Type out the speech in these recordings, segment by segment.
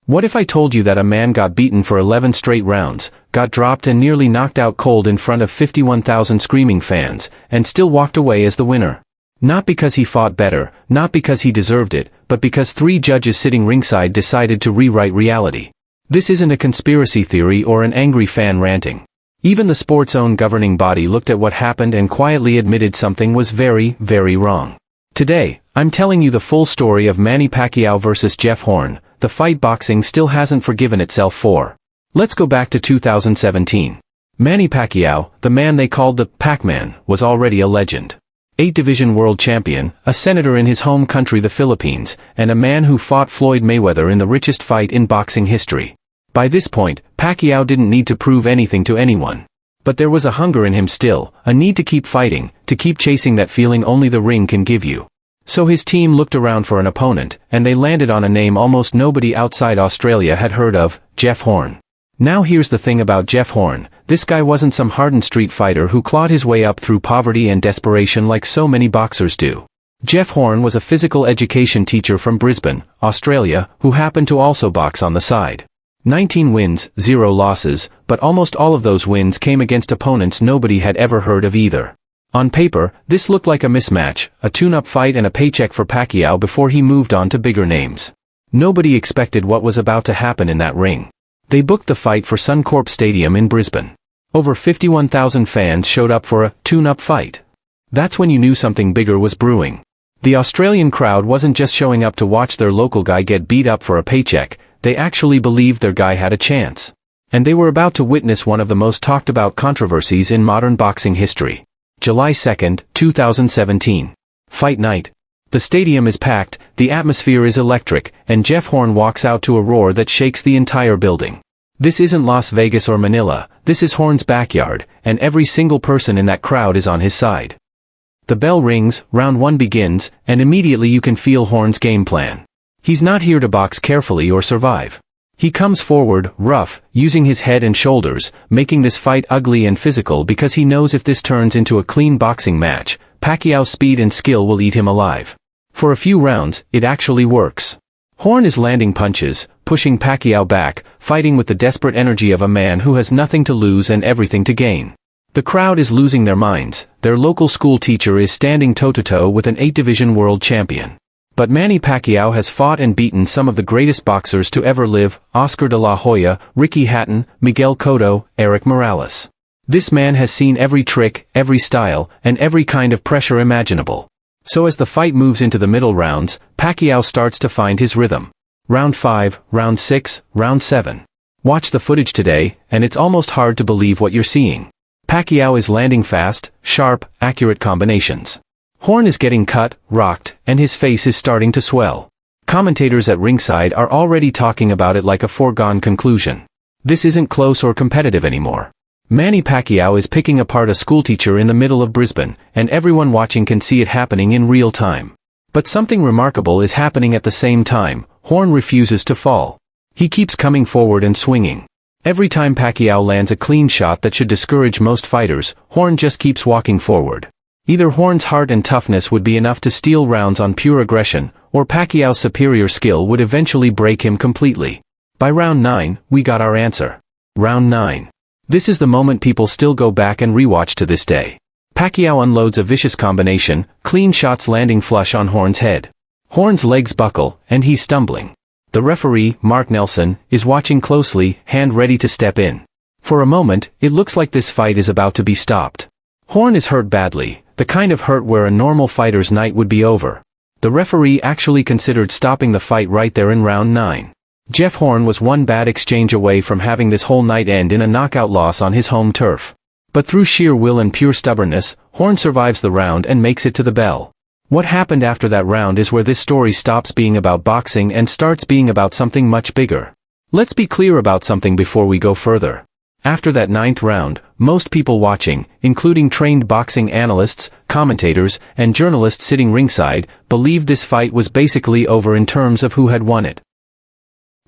What if I told you that a man got beaten for 11 straight rounds, got dropped and nearly knocked out cold in front of 51,000 screaming fans, and still walked away as the winner? Not because he fought better, not because he deserved it, but because 3 judges sitting ringside decided to rewrite reality. This isn't a conspiracy theory or an angry fan ranting. Even the sport's own governing body looked at what happened and quietly admitted something was very, very wrong. Today, I'm telling you the full story of Manny Pacquiao versus Jeff Horn, the fight boxing still hasn't forgiven itself for. Let's go back to 2017. Manny Pacquiao, the man they called the Pac-Man, was already a legend. 8-division world champion, a senator in his home country the Philippines, and a man who fought Floyd Mayweather in the richest fight in boxing history. By this point, Pacquiao didn't need to prove anything to anyone. But there was a hunger in him still, a need to keep fighting, to keep chasing that feeling only the ring can give you. So his team looked around for an opponent, and they landed on a name almost nobody outside Australia had heard of, Jeff Horn. Now here's the thing about Jeff Horn, this guy wasn't some hardened street fighter who clawed his way up through poverty and desperation like so many boxers do. Jeff Horn was a physical education teacher from Brisbane, Australia, who happened to also box on the side. 19 wins, 0 losses, but almost all of those wins came against opponents nobody had ever heard of either. On paper, this looked like a mismatch, a tune-up fight and a paycheck for Pacquiao before he moved on to bigger names. Nobody expected what was about to happen in that ring. They booked the fight for Suncorp Stadium in Brisbane. Over 51,000 fans showed up for a tune-up fight. That's when you knew something bigger was brewing. The Australian crowd wasn't just showing up to watch their local guy get beat up for a paycheck, they actually believed their guy had a chance. And they were about to witness one of the most talked about controversies in modern boxing history. July 2, 2017. Fight night. The stadium is packed, the atmosphere is electric, and Jeff Horn walks out to a roar that shakes the entire building. This isn't Las Vegas or Manila, this is Horn's backyard, and every single person in that crowd is on his side. The bell rings, round 1 begins, and immediately you can feel Horn's game plan. He's not here to box carefully or survive. He comes forward, rough, using his head and shoulders, making this fight ugly and physical because he knows if this turns into a clean boxing match, Pacquiao's speed and skill will eat him alive. For a few rounds, it actually works. Horn is landing punches, pushing Pacquiao back, fighting with the desperate energy of a man who has nothing to lose and everything to gain. The crowd is losing their minds, their local school teacher is standing toe-to-toe with an 8-division world champion. But Manny Pacquiao has fought and beaten some of the greatest boxers to ever live, Oscar de la Hoya, Ricky Hatton, Miguel Cotto, Eric Morales. This man has seen every trick, every style, and every kind of pressure imaginable. So as the fight moves into the middle rounds, Pacquiao starts to find his rhythm. Round 5, round 6, round 7. Watch the footage today, and it's almost hard to believe what you're seeing. Pacquiao is landing fast, sharp, accurate combinations. Horn is getting cut, rocked, and his face is starting to swell. Commentators at ringside are already talking about it like a foregone conclusion. This isn't close or competitive anymore. Manny Pacquiao is picking apart a schoolteacher in the middle of Brisbane, and everyone watching can see it happening in real time. But something remarkable is happening at the same time. Horn refuses to fall. He keeps coming forward and swinging. Every time Pacquiao lands a clean shot that should discourage most fighters, Horn just keeps walking forward. Either Horn's heart and toughness would be enough to steal rounds on pure aggression, or Pacquiao's superior skill would eventually break him completely. By round 9, we got our answer. Round 9. This is the moment people still go back and rewatch to this day. Pacquiao unloads a vicious combination, clean shots landing flush on Horn's head. Horn's legs buckle, and he's stumbling. The referee, Mark Nelson, is watching closely, hand ready to step in. For a moment, it looks like this fight is about to be stopped. Horn is hurt badly, the kind of hurt where a normal fighter's night would be over. The referee actually considered stopping the fight right there in round 9. Jeff Horn was one bad exchange away from having this whole night end in a knockout loss on his home turf. But through sheer will and pure stubbornness, Horn survives the round and makes it to the bell. What happened after that round is where this story stops being about boxing and starts being about something much bigger. Let's be clear about something before we go further. After that 9th round, most people watching, including trained boxing analysts, commentators, and journalists sitting ringside, believed this fight was basically over in terms of who had won it.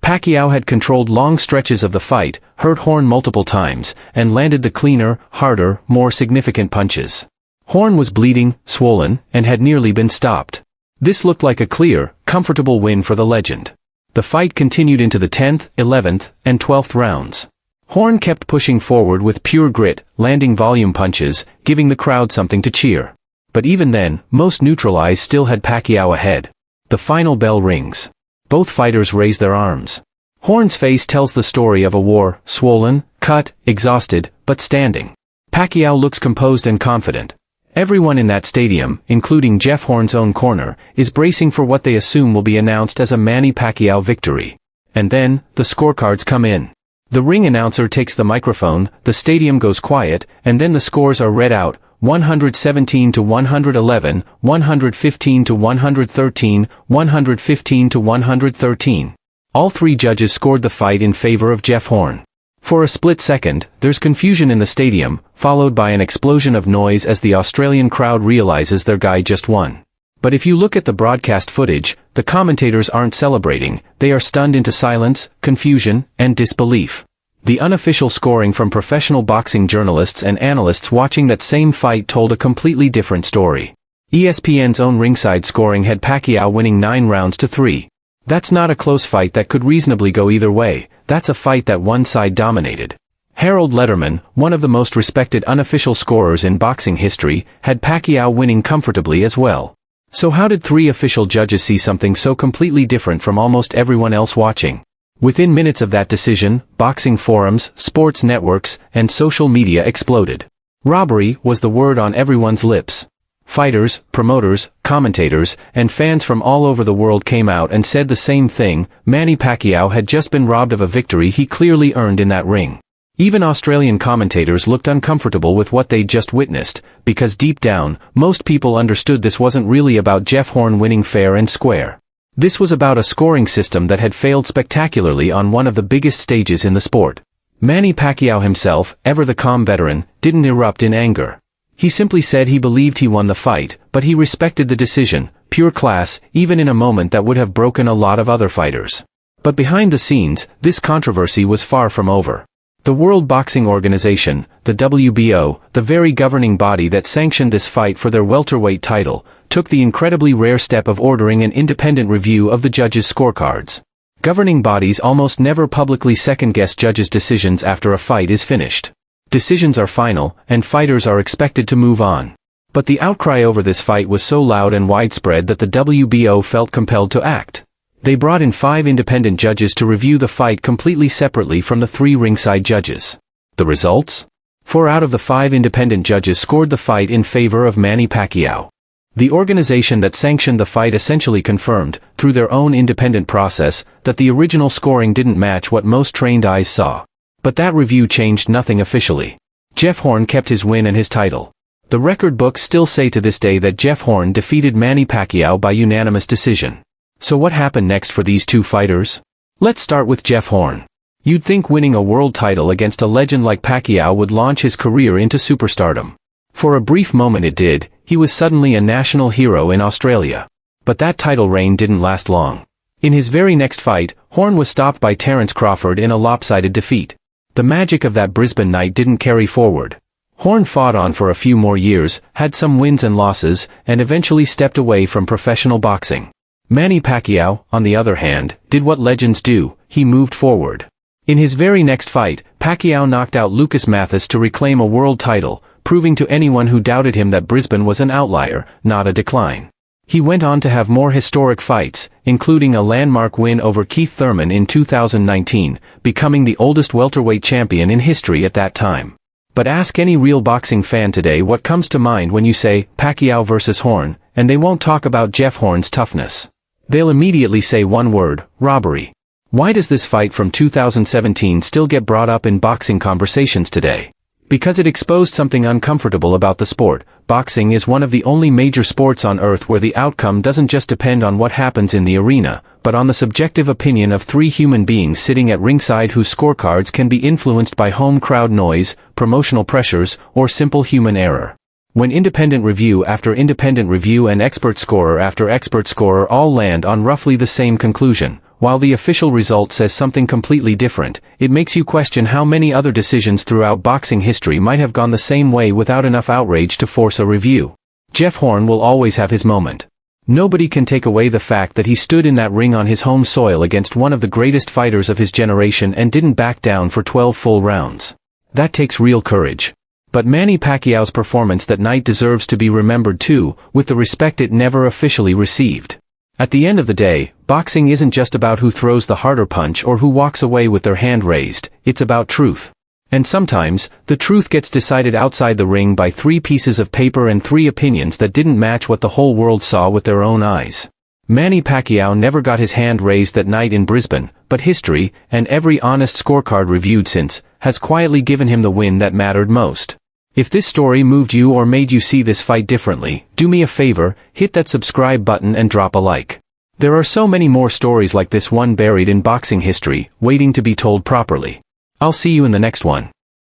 Pacquiao had controlled long stretches of the fight, hurt Horn multiple times, and landed the cleaner, harder, more significant punches. Horn was bleeding, swollen, and had nearly been stopped. This looked like a clear, comfortable win for the legend. The fight continued into the 10th, 11th, and 12th rounds. Horn kept pushing forward with pure grit, landing volume punches, giving the crowd something to cheer. But even then, most neutral eyes still had Pacquiao ahead. The final bell rings. Both fighters raise their arms. Horn's face tells the story of a war, swollen, cut, exhausted, but standing. Pacquiao looks composed and confident. Everyone in that stadium, including Jeff Horn's own corner, is bracing for what they assume will be announced as a Manny Pacquiao victory. And then, the scorecards come in. The ring announcer takes the microphone, the stadium goes quiet, and then the scores are read out: 117 to 111, 115 to 113, 115 to 113. All three judges scored the fight in favor of Jeff Horn. For a split second, there's confusion in the stadium, followed by an explosion of noise as the Australian crowd realizes their guy just won. But if you look at the broadcast footage, the commentators aren't celebrating, they are stunned into silence, confusion, and disbelief. The unofficial scoring from professional boxing journalists and analysts watching that same fight told a completely different story. ESPN's own ringside scoring had Pacquiao winning 9 rounds to 3. That's not a close fight that could reasonably go either way, that's a fight that one side dominated. Harold Lederman, one of the most respected unofficial scorers in boxing history, had Pacquiao winning comfortably as well. So how did 3 official judges see something so completely different from almost everyone else watching? Within minutes of that decision, boxing forums, sports networks, and social media exploded. Robbery was the word on everyone's lips. Fighters, promoters, commentators, and fans from all over the world came out and said the same thing: Manny Pacquiao had just been robbed of a victory he clearly earned in that ring. Even Australian commentators looked uncomfortable with what they'd just witnessed, because deep down, most people understood this wasn't really about Jeff Horn winning fair and square. This was about a scoring system that had failed spectacularly on one of the biggest stages in the sport. Manny Pacquiao himself, ever the calm veteran, didn't erupt in anger. He simply said he believed he won the fight, but he respected the decision, pure class, even in a moment that would have broken a lot of other fighters. But behind the scenes, this controversy was far from over. The World Boxing Organization, the WBO, the very governing body that sanctioned this fight for their welterweight title, took the incredibly rare step of ordering an independent review of the judges' scorecards. Governing bodies almost never publicly second-guess judges' decisions after a fight is finished. Decisions are final, and fighters are expected to move on. But the outcry over this fight was so loud and widespread that the WBO felt compelled to act. They brought in 5 independent judges to review the fight completely separately from the 3 ringside judges. The results? 4 out of the 5 independent judges scored the fight in favor of Manny Pacquiao. The organization that sanctioned the fight essentially confirmed, through their own independent process, that the original scoring didn't match what most trained eyes saw. But that review changed nothing officially. Jeff Horn kept his win and his title. The record books still say to this day that Jeff Horn defeated Manny Pacquiao by unanimous decision. So what happened next for these 2 fighters? Let's start with Jeff Horn. You'd think winning a world title against a legend like Pacquiao would launch his career into superstardom. For a brief moment it did. He was suddenly a national hero in Australia. But that title reign didn't last long. In his very next fight, Horn was stopped by Terence Crawford in a lopsided defeat. The magic of that Brisbane night didn't carry forward. Horn fought on for a few more years, had some wins and losses, and eventually stepped away from professional boxing. Manny Pacquiao, on the other hand, did what legends do: he moved forward. In his very next fight, Pacquiao knocked out Lucas Mathis to reclaim a world title, proving to anyone who doubted him that Brisbane was an outlier, not a decline. He went on to have more historic fights, including a landmark win over Keith Thurman in 2019, becoming the oldest welterweight champion in history at that time. But ask any real boxing fan today what comes to mind when you say Pacquiao versus Horn, and they won't talk about Jeff Horn's toughness. They'll immediately say one word: robbery. Why does this fight from 2017 still get brought up in boxing conversations today? Because it exposed something uncomfortable about the sport. Boxing is one of the only major sports on earth where the outcome doesn't just depend on what happens in the arena, but on the subjective opinion of 3 human beings sitting at ringside whose scorecards can be influenced by home crowd noise, promotional pressures, or simple human error. When independent review after independent review and expert scorer after expert scorer all land on roughly the same conclusion, while the official result says something completely different, it makes you question how many other decisions throughout boxing history might have gone the same way without enough outrage to force a review. Jeff Horn will always have his moment. Nobody can take away the fact that he stood in that ring on his home soil against one of the greatest fighters of his generation and didn't back down for 12 full rounds. That takes real courage. But Manny Pacquiao's performance that night deserves to be remembered too, with the respect it never officially received. At the end of the day, boxing isn't just about who throws the harder punch or who walks away with their hand raised, it's about truth. And sometimes, the truth gets decided outside the ring by 3 pieces of paper and 3 opinions that didn't match what the whole world saw with their own eyes. Manny Pacquiao never got his hand raised that night in Brisbane, but history, and every honest scorecard reviewed since, has quietly given him the win that mattered most. If this story moved you or made you see this fight differently, do me a favor, hit that subscribe button and drop a like. There are so many more stories like this one buried in boxing history, waiting to be told properly. I'll see you in the next one.